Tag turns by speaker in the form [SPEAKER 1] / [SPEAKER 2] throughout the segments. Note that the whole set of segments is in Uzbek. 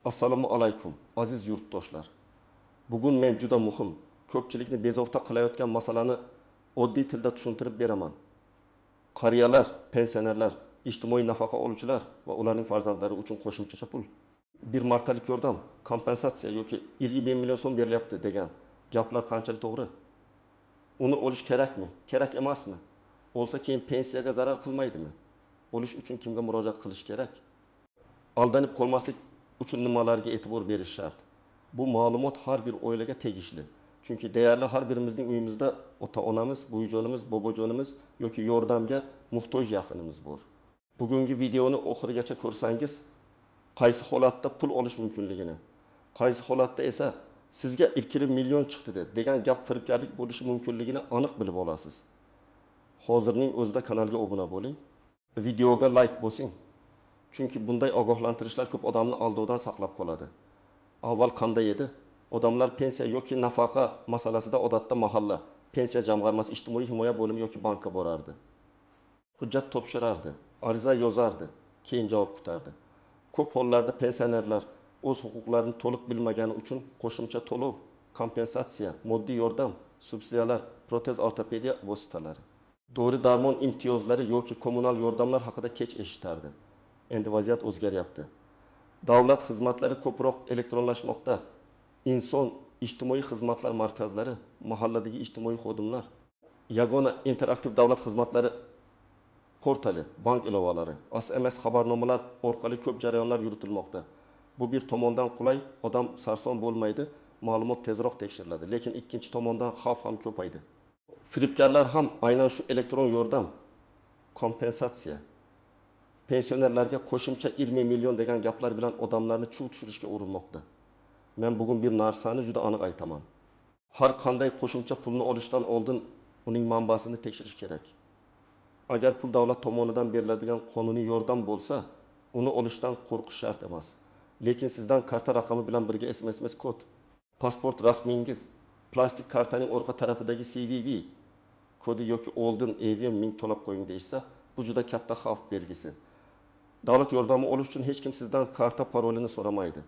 [SPEAKER 1] Assalomu alaykum, aziz yurtdoshlar. Bugun men juda muhim, ko'pchilikni bezovta qilayotgan masalani oddiy tilda tushuntirib beraman. Qariyalar, pensionerlar, ijtimoiy nafaqa oluvchilar va ularning farzandlari uchun qo'shimcha pul. Bir martalik yordam, kompensatsiya yoki 20 million so'm berilyapti degan gaplar qanchalik to'g'ri? Uni olish kerakmi, kerak emasmi? Olsa keyin pensiyaga zarar qilmaydimi? Olish uchun kimga murojaat qilish kerak? Aldanib qolmaslik uchun nimalarga e'tibor berish shart? Bu ma'lumot har bir oilaga tegishli. Chunki deyarli har birimizning uyimizda ota-onamiz, buvijonimiz, bobojonimiz yoki yordamga muhtoj yaqinimiz bor. Bugungi videoni oxirigacha ko'rsangiz, qaysi holatda pul olish mumkinligini, qaysi holatda esa sizga 2 million chiqdi degan gap firibgarlik bo'lishi mumkinligini aniq bilib olasiz. Hozirning o'zida kanalga obuna bo'ling, videoga like bosing. Chunki bunday ogohlantirishlar ko'p odamni aldovdan saqlab qoladi. Avval qanday edi? Odamlar pensiya yoki nafaqa masalasida odatda mahalla, pensiya jamg'armasi, ijtimoiy himoya bo'limi yoki bankka borardi. Hujjat topshirardi, ariza yozardi, keyin javob kutardi. Ko'p hollarda pensionerlar o'z huquqlarini to'liq bilmagani uchun qo'shimcha to'lov, kompensatsiya, moddiy yordam, subsidiyalar, protez ortopediya vositalari, dori-darmon imtiyozlari yoki kommunal yordamlar haqida kech eshitardi. Endi vaziyat o'zgaryapti. Davlat xizmatlari ko'proq elektronlashmoqda. Inson ijtimoiy xizmatlar markazlari, mahalladagi ijtimoiy xodimlar, yagona interaktiv davlat xizmatlari portali, bank ilovalari, SMS xabarnomalar orqali ko'p jarayonlar yuritilmoqda. Bu bir tomondan qulay, odam sarson bo'lmaydi, ma'lumot tezroq tekshiriladi, lekin ikkinchi tomondan xavf ham ko'paydi. Firibgarlar ham aynan shu elektron yordam, kompensatsiya, pensionerlarga qo'shimcha 20 million degan gaplar bilan odamlarni chuv tushirishga urinmoqda. Men bugun bir narsani juda aniq aytaman. Har qanday qo'shimcha pulni olishdan oldin uning manbasini tekshirish kerak. Agar pul davlat tomonidan beriladigan qonuniy yordam bo'lsa, uni olishdan qo'rqish shart emas. Lekin sizdan karta raqami bilan birga SMS kod, pasport rasmingiz, plastik kartaning orqa tarafidagi CVV kodi yoki oldin AVM 1000 to'lab qo'ying deysa, bu juda katta xavf belgisi. Davlat yordami olish uchun hech kim sizdan karta parolini so'ramaydi.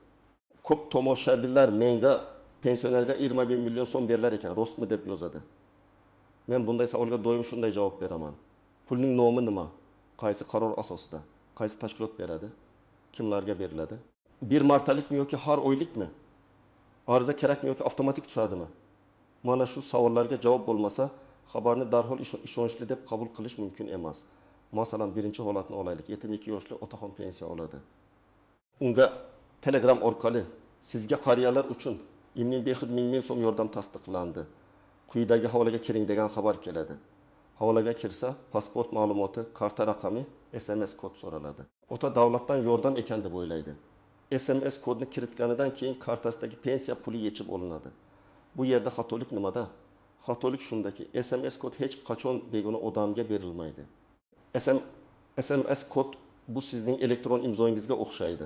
[SPEAKER 1] Ko'p tomoshabinlar menga pensionerga 20 million so'm berilar ekan, rostmi deb yozadi. Men bunday savolga doim shunday javob beraman. Pulning nomi nima? Qaysi qaror asosida? Qaysi tashkilot beradi? Kimlarga beriladi? Bir martalikmi yoki har oylikmi? Ariza kerakmi yoki avtomatik tushadimi? Mana shu savollarga javob bo'lmasa, xabarni darhol ishonchli deb qabul qilish mumkin emas. Masalan, birinchi holatni olaylik. 72 yoshli otaxon pensiya oladi. Unga Telegram orqali sizga qariyalar uchun 1000 so'm yordam tasdiqlandi. Quyidagi havolaga kiring degan xabar keladi. Havolaga kirsa, pasport ma'lumoti, karta raqami, SMS kod so'raladi. Ota davlatdan yordam ekan deb o'ylaydi. SMS kodni kiritganidan keyin kartasidagi pensiya puli yechib olinadi. Bu yerda xatolik nimada? Xatolik shundaki, SMS kod hech qachon begona odamga berilmaydi. SMS kod bu sizning elektron imzoingizga o'xshaydi.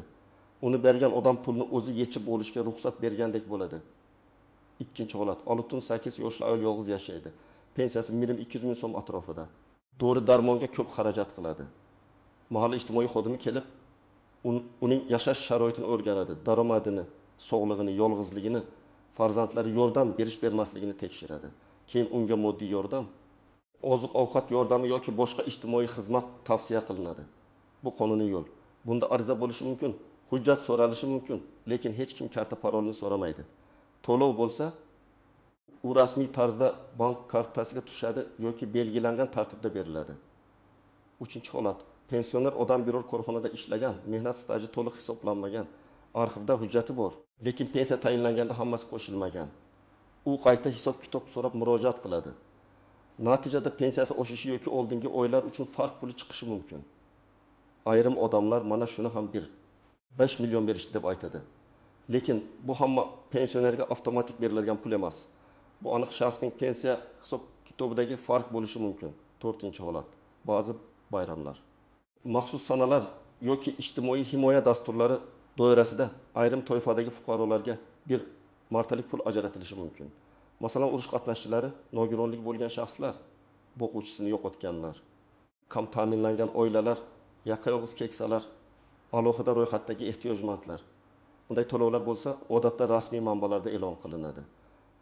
[SPEAKER 1] Uni bergan odam pulni o'zi yechib olishga ruxsat bergandek bo'ladi. Ikkinchi holat, 68 yoshli ayol yolg'iz yashaydi. Pensiyasi 200 ming so'm atrofida. Dori-darmonga ko'p xarajat qiladi. Mahalla ijtimoiy xodimi kelib, uning yashash sharoitini o'rganadi, daromadini, sog'lig'ini, yolg'izligini, farzandlari yordam bermasligini tekshiradi. Keyin unga moddiy yordam, oziq-ovqat yordami yoki boshqa ijtimoiy xizmat tavsiya qilinadi. Bu qonuniy yo'l. Bunda ariza bo'lishi mumkin, hujjat so'ralishi mumkin, lekin hech kim karta parolini so'ramaydi. To'lov bo'lsa, u rasmiy tarzda bank kartasiga tushadi yoki belgilangan tartibda beriladi. Uchinchi holat, pensioner odam biror korxonada ishlagan, mehnat staji to'liq hisoblanmagan, arxivda hujjati bor, lekin pensiya tayinlanganda hammasi qo'shilmagan. U qayta hisob-kitob so'rab murojaat qiladi. Natijada pensiyasi oshishi yoki oldingi oylar uchun farq puli chiqishi mumkin. Ayrim odamlar mana shuni ham 5 million berishdi deb aytadi. Lekin bu hamma pensionerga avtomatik beriladigan pul emas. Bu aniq shaxsning pensiya hisob-kitobidagi farq bo'lishi mumkin. 4-holat. Ba'zi bayramlar, maxsus sanalar yoki ijtimoiy himoya dasturlari doirasida ayrim toifadagi fuqarolarga bir martalik pul ajratilishi mumkin. Masalan, urush qatnashchilari, nogironlik bo'lgan shaxslar, boquvchisini yo'qotganlar, kam ta'minlangan oilalar, yaqayolg'iz keksalar, alohida ro'yxatdagi ehtiyojmandlar. Bunday to'lovlar bo'lsa, odatda rasmiy manbalarda e'lon qilinadi.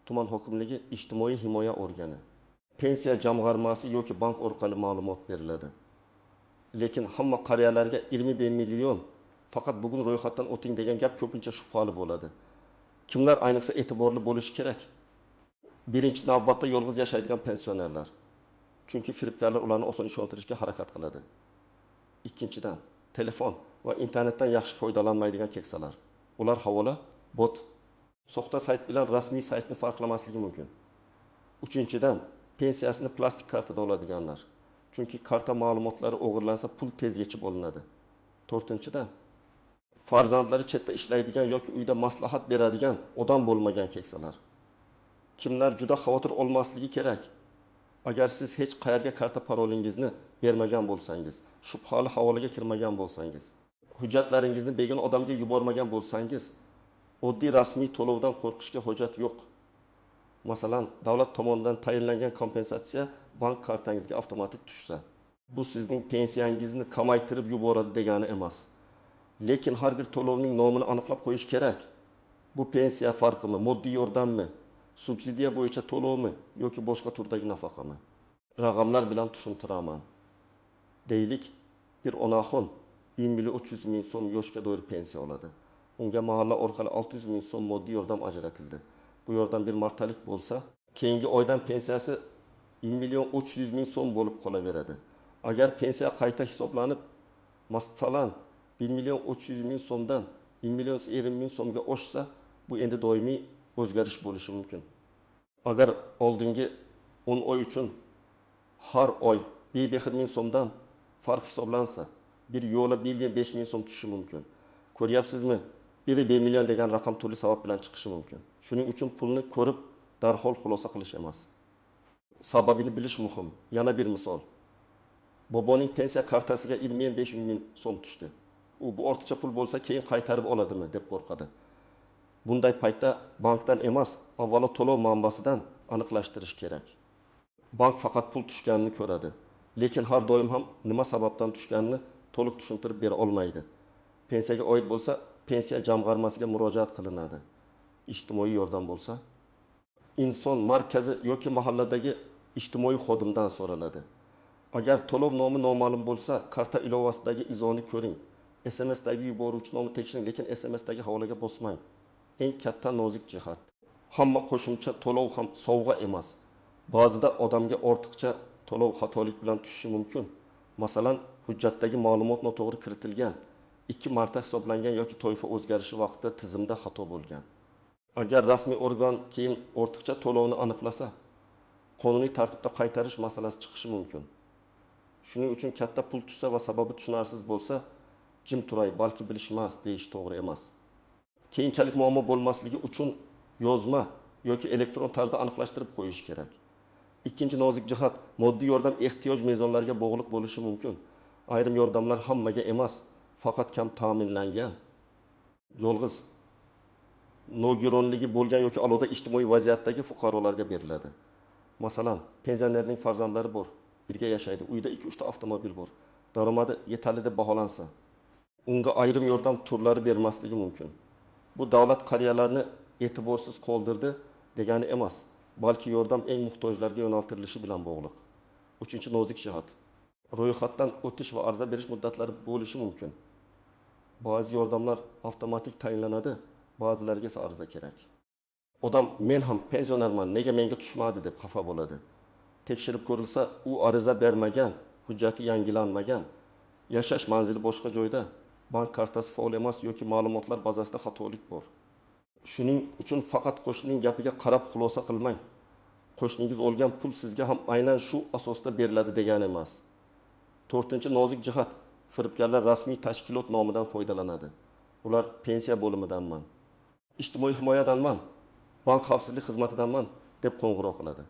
[SPEAKER 1] Tuman hokimligi ijtimoiy himoya organi, pensiya jamg'armasi yoki bank orqali ma'lumot beriladi. Lekin hamma qariyalarga 21 million faqat bugun ro'yxatdan o'ting degan gap ko'pincha shubhali bo'ladi. Kimlar ayniqsa e'tiborli bo'lishi kerak? Birinchi navbatda yolg'iz yashaydigan pensionerlar. Chunki firibgarlar ularni oson ishontirishga harakat qiladi. Ikkinchidan, telefon va internetdan yaxshi foydalanmaydigan keksalar. Ular havola, bot, soxta sayt bilan rasmiy saytni farqlamasligi mumkin. Uchinchidan, pensiyasini plastik kartada oladiganlar. Chunki karta ma'lumotlari o'g'irlansa pul tez yechib olinadi. To'rtinchidan, farzandlari chetda ishlaydigan yoki uyda maslahat beradigan odam bo'lmagan keksalar. Kimlar juda xavotir olmasligi kerak. Agar siz hech qayerga karta parolingizni bermagan bo'lsangiz, shubhali havolaga kirmagan bo'lsangiz, hujjatlaringizni begona odamga yubormagan bo'lsangiz, oddiy rasmiy to'lovdan qo'rqishga hojat yo'q. Masalan, davlat tomonidan tayinlangan kompensatsiya bank kartangizga avtomatik tushsa, bu sizning pensiyangizni kamaytirib yuboradi degani emas. Lekin har bir to'lovning nomini aniqlab qo'yish kerak. Bu pensiya farqimi, moddiy yordammi, subsidiya bo'yicha to'lovmi yoki boshqa turdagi nafaqami? Raqamlar bilan tushuntiraman. Deylik, bir onaxon 1.300.000 so'm yoshga doir pensiya oladi. Unga mahalla orqali 600.000 so'm moddiy yordam ajratildi. Bu yordam bir martalik bo'lsa, keyingi oydan pensiyasi 1.300.000 so'm bo'lib qolaveradi. Agar pensiya qayta hisoblanib, masalan, 1.300.000 so'mdan 1.20.000 so'mga oshsa, bu endi doimiy o'zgarish bo'lishi mumkin. Agar oldingi 10 oy uchun har oy 1.5 so'mdan farq hisoblansa, bir yo'la 1.5 so'm tushishi mumkin. Ko'ryapsizmi? 1 million degan raqam turli sabab bilan chiqishi mumkin. Shuning uchun pulni ko'rib darhol xulosa qilish emas. Sababini bilish muhim. Yana bir misol. Boboning pensiya kartasiga 25.000 so'm tushdi. U bu ortiqcha pul bo'lsa keyin qaytarib oladimi deb qo'rqadi. Bunday paytda bankdan emas, avvalo to'lov manbasidan aniqlashtirish kerak. Bank faqat pul tushganini ko'radi, lekin har doim ham nima sababdan tushganini to'liq tushuntirib bera olmaydi. Pensiyaga oid bo'lsa, pensiya jamg'armasiga murojaat qilinadi. Ijtimoiy yordam bo'lsa, inson markazi yoki mahalladagi ijtimoiy xodimdan so'raladi. Agar to'lov nomi noma'lum bo'lsa, karta ilovasidagi izoni ko'ring. SMSdagi yuboruvchi nomi tekshiring, lekin SMSdagi havolaga bosmang. Eng katta nozik jihat. Hamma qo'shimcha to'lov ham sovg'a emas. Ba'zida odamga ortiqcha to'lov xatolik bilan tushishi mumkin. Masalan, hujjatdagi ma'lumot noto'g'ri kiritilgan, 2 marta hisoblangan yoki toifa o'zgarishi vaqtida tizimda xato bo'lgan. Agar rasmiy organ keyin ortiqcha to'lovni aniqlasa, qonuniy tartibda qaytarish masalasi chiqishi mumkin. Shuning uchun katta pul tushsa va sababi tushunarsiz bo'lsa, jim turay, balki bilishmas deyish to'g'ri emas. Keyinchalik muammo bo'lmasligi uchun yozma yoki elektron tarzda aniqlashtirib qo'yish kerak. Ikkinchi nozik jihat, moddiy yordam ehtiyoj mezonlariga bog'liq bo'lishi mumkin. Ayrim yordamlar hammaga emas, faqat kam ta'minlangan, yolg'iz, nogironligi bo'lgan yoki aloqa ijtimoiy vaziyatdagi fuqarolarga beriladi. Masalan, pensionerning farzandlari bor, birga yashaydi, uyda 2-3 ta avtomobil bor. Daromadi yetarli deb baholansa, unga ayrim yordam turlari bermasligi mumkin. Bu davlat qariyalarni e'tiborsiz qoldirdi degani emas, balki yordam eng muhtojlarga yo'naltirilishi bilan bog'liq. Uchinchi nozik jihat. Ro'yxatdan o'tish va arza berish muddatlari bo'lishi mumkin. Ba'zi yordamlar avtomatik tayinlanadi, ba'zilariga esa arza kerak. Odam men ham pensionerman, nega menga tushmadi deb xafa bo'ladi. Tekshirib ko'rilsa, u ariza bermagan, hujjati yangilanmagan, yashash manzili boshqa joyda, bank kartasi faol emas yoki ma'lumotlar bazasida xatolik bor. Shuning uchun faqat qo'shnining gapiga qarab xulosa qilmang. Qo'shningiz olgan pul sizga ham aynan shu asosda beriladi degani emas. To'rtinchi nozik jihat, firibgarlar rasmiy tashkilot nomidan foydalanadi. Ular pensiya bo'limidanman, ijtimoiy himoyadanman, bank xavfsizlik xizmatidanman deb qo'ng'iroq qiladi.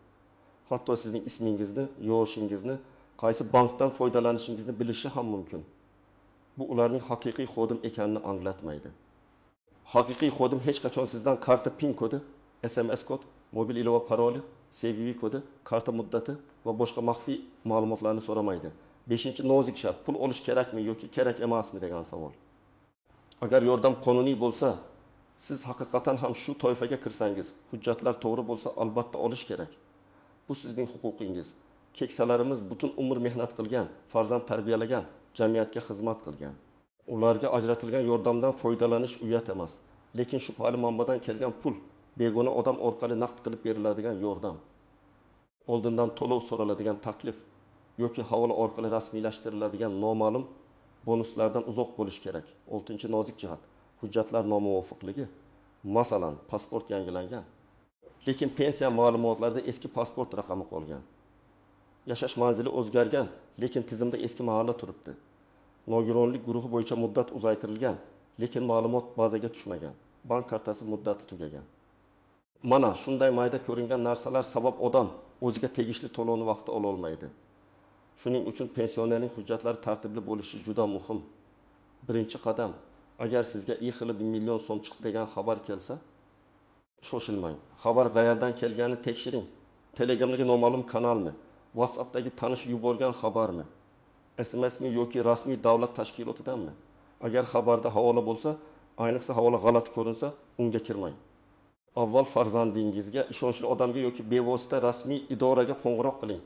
[SPEAKER 1] Hatto sizning ismingizni, yoshingizni, qaysi bankdan foydalanishingizni bilishi ham mumkin. Bu ularning haqiqiy xodim ekanini anglatmaydi. Haqiqiy xodim hech qachon sizdan karta PIN kodi, SMS kod, mobil ilova paroli, CVV kodi, karta muddati va boshqa maxfiy ma'lumotlarni so'ramaydi. 5-nozik shart, pul olish kerakmi yoki kerak emasmi degan savol. Agar yordam qonuniy bo'lsa, Siz haqiqatan ham shu toifaga kirsangiz, hujjatlar to'g'ri bo'lsa, albatta olish kerak. Bu sizning huquqingiz. Keksalarimiz butun umr mehnat qilgan, farzand tarbiyalagan, jamiyatga xizmat qilgan. Ularga ajratilgan yordamdan foydalanish uyat emas. Lekin shubhali manbadan kelgan pul begona odam orqali naqd qilib beriladigan yordam, oldindan to'lov so'raladigan taklif yoki havola orqali rasmiylashtiriladigan noma'lum bonuslardan uzoq bo'lish kerak. 6-nozik jihat hujjatlar nomuvofiqligi. Masalan, pasport yangilangan, lekin pensiya ma'lumotlarida eski pasport raqami qolgan. Yashash manzili o'zgargan, lekin tizimda eski mahalla turibdi. Nogironlik guruhi bo'yicha muddat uzaytirilgan, lekin ma'lumot bazaga tushmagan. Bank kartasi muddati tugagan. Mana shunday mayda ko'ringan narsalar sabab odam o'ziga tegishli to'lovni vaqtida ola olmaydi. Shuning uchun pensionerning hujjatlari tartibli bo'lishi juda muhim. Birinchi qadam, agar sizga xili 1 million so'm chiqdi degan xabar kelsa, shoshilmang. Xabar qayerdan kelganini tekshiring. Telegramdagi noma'lum kanalmi, WhatsAppdagi tanish yuborgan xabarmi, SMSmi yoki rasmiy davlat tashkilotidanmi? Agar xabarda havola bo'lsa, ayniqsa havola g'alati ko'rinsa, unga kirmang. Avval farzandingizga, ishonchli odamga yoki bevosita rasmiy idoraga qo'ng'iroq qiling.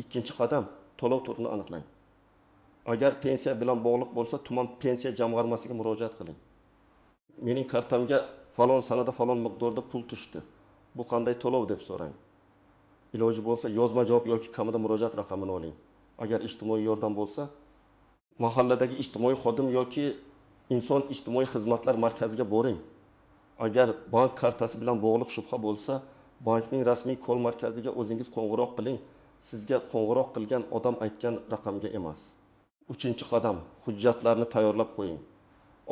[SPEAKER 1] Ikkinchi qadam, to'lov turini aniqlang. Agar pensiya bilan bog'liq bo'lsa, tuman pensiya jamg'armasiga murojaat qiling. Mening kartamga falon sanada falon miqdorda pul tushdi. Bu qanday to'lov deb so'rang. Iloji bo'lsa, yozma javob yoki kamida murojaat raqamini oling. Agar ijtimoiy yordam bo'lsa, mahalladagi ijtimoiy xodim yoki inson ijtimoiy xizmatlar markaziga boring. Agar bank kartasi bilan bog'liq shubha bo'lsa, bankning rasmiy kol markaziga o'zingiz qo'ng'iroq qiling. Sizga qo'ng'iroq qilgan odam aytgan raqamga emas. 3-qadam, hujjatlarni tayyorlab qo'ying.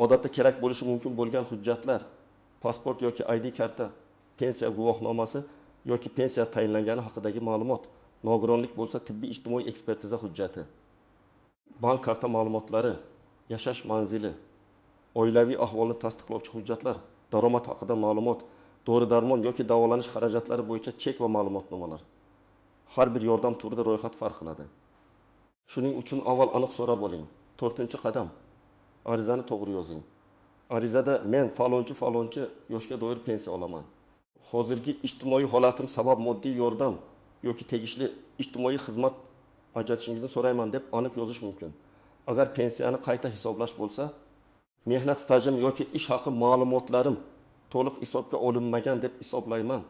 [SPEAKER 1] Odatda kerak bo'lishi mumkin bo'lgan hujjatlar: pasport yoki ID karta, pensiya guvohnomasi yoki pensiya tayinlangani haqidagi ma'lumot, nogironlik bo'lsa tibbiy ijtimoiy ekspertiza hujjati, bank karta ma'lumotlari, yashash manzili, oilaviy ahvolni tasdiqlovchi hujjatlar, daromad haqida ma'lumot, dori-darmon yoki davolanish xarajatlari bo'yicha chek va ma'lumotnomalar. Har bir yordam turida ro'yxat farq qiladi. Shuning uchun avval aniq so'rab oling. 4-qadam, arizani to'g'ri yozing. Arizada men falonchi yoshga doir pensiya olaman. Hozirgi ijtimoiy holatim sabab moddiy yordam yoki tegishli ijtimoiy xizmat ajratishingizni so'rayman deb aniq yozish mumkin. Agar pensiyani qayta hisoblash bo'lsa, mehnat stajim yoki ish haqi ma'lumotlarim to'liq hisobga olinmagan deb hisoblayman.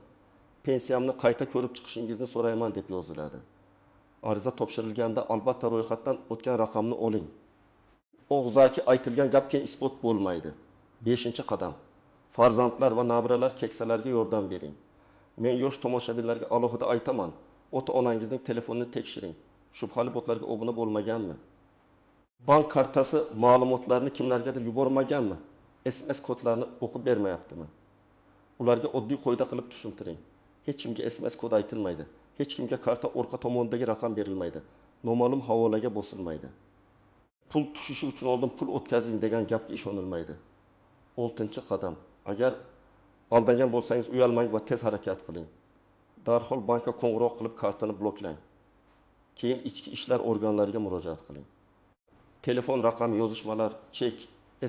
[SPEAKER 1] Pensiyamni qayta ko'rib chiqishingizni so'rayman deb yoziladi. Ariza topshirilganda albatta ro'yxatdan o'tgan raqamni oling. Og'zaki aytilgan gapga isbot bo'lmaydi. 5-qadam. Farzandlar va nabiralar keksalarga yordam bering. Men yosh tomoshabinlarga alohida aytaman, ota-onangizning telefonini tekshiring. Shubhali botlarga obuna bo'lmaganmi? Bank kartasi ma'lumotlarini kimlargadir yubormaganmi? SMS kodlarini o'qib bermayaptimi? Ularga oddiy qo'yda qilib tushuntiring. Hech kimga SMS kod aytilmaydi. Hech kimga karta orqa tomonidagi raqam berilmaydi. Noma'lum havolaga bosilmaydi. Pul tushishi uchun oldin pul o'tkazing degan gapga ishonilmaydi. 6-qadam. Agar aldangan bo'lsangiz, uyalmang va tez harakat qiling. Darhol bankka qo'ng'iroq qilib kartani bloklang. Keyin ichki ishlar organlariga murojaat qiling. Telefon raqami, yozishmalar, chek,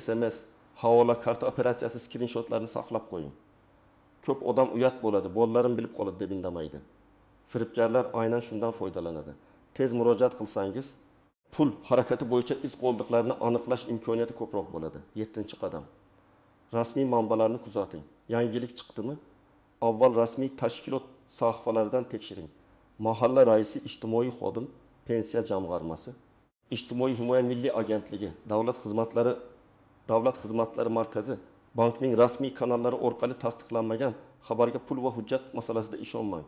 [SPEAKER 1] SMS, havola karta operatsiyasi skrinshotlarini saqlab qo'ying. Ko'p odam uyat bo'ladi, bolalarim bilib qoladi deb indamaydi. Firibgarlar aynan shundan foydalanadi. Tez murojaat qilsangiz, pul harakati bo'yicha iz qoldiqlarini aniqlash imkoniyati ko'proq bo'ladi. 7-qadam. Rasmiy manbalarni kuzating. Yangilik chiqdimi? Avval rasmiy tashkilot sahifalaridan tekshiring. Mahalla raisi ijtimoiy xodim, pensiya jamg'armasi, ijtimoiy himoya milliy agentligi, davlat xizmatlari markazi, bankning rasmiy kanallari orqali tasdiqlanmagan xabarga pul va hujjat masalasida ishonmang.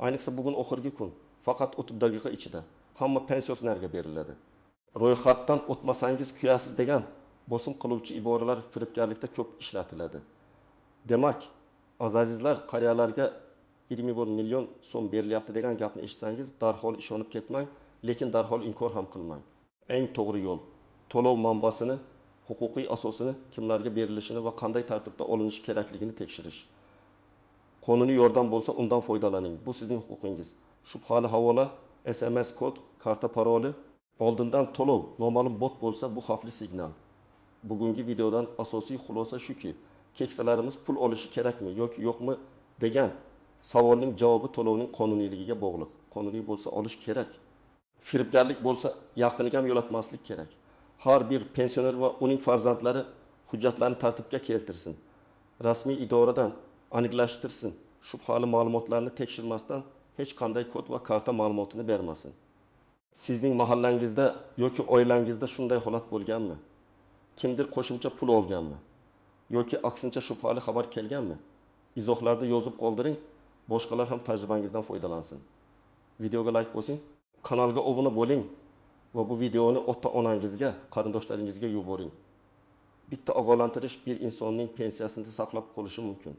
[SPEAKER 1] Ayniqsa bugun oxirgi kun, faqat 30 daqiqa ichida hamma pensionerga beriladi. Ro'yxatdan o'tmasangiz kuyasiz degan bosim qiluvchi iboralar firibgarlikda ko'p ishlatiladi. Demak, azizlar, qariyalarga 21 million so'm berilyapti degan gapni eshitsangiz, darhol ishonib ketmang, lekin darhol inkor ham qilmang. Eng to'g'ri yo'l to'lov manbasini, huquqiy asosini, kimlarga berilishini va qanday tartibda olinishi kerakligini tekshirish. Qonuniy yordam bo'lsa, undan foydalaning. Bu sizning huquqingiz. Shubhali havola, SMS kod, karta paroli, oldindan to'lov, noma'lum bot bo'lsa, bu xavfli signal. Bugungi videodan asosiy xulosa shuki, keksalarimiz pul olishi kerakmi yoki yo'qmi degan savolning javobi to'lovning qonuniyligiga bog'liq. Qonuniy bo'lsa olish kerak. Firibgarlik bo'lsa yaqiniga ham yo'latmaslik kerak. Har bir pensioner va uning farzandlari hujjatlarni tartibga keltirsin. Rasmiy idoradan aniqlashtirsin. Shubhali ma'lumotlarni tekshirmasdan hech qanday kod va karta ma'lumotini bermasin. Sizning mahallangizda yoki oilangizda shunday holat bo'lganmi? Kimdir qo'shimcha pul olganmi? Yoki aksincha shubhali xabar kelganmi? Izohlarda yozib qoldiring, boshqalar ham tajribangizdan foydalansin. Videoga like bosing, kanalga obuna bo'ling va bu videoni ota-onangizga, qarindoshlaringizga yuboring. Bitta ogohlantirish bir insonning pensiyasini saqlab qolishi mumkin.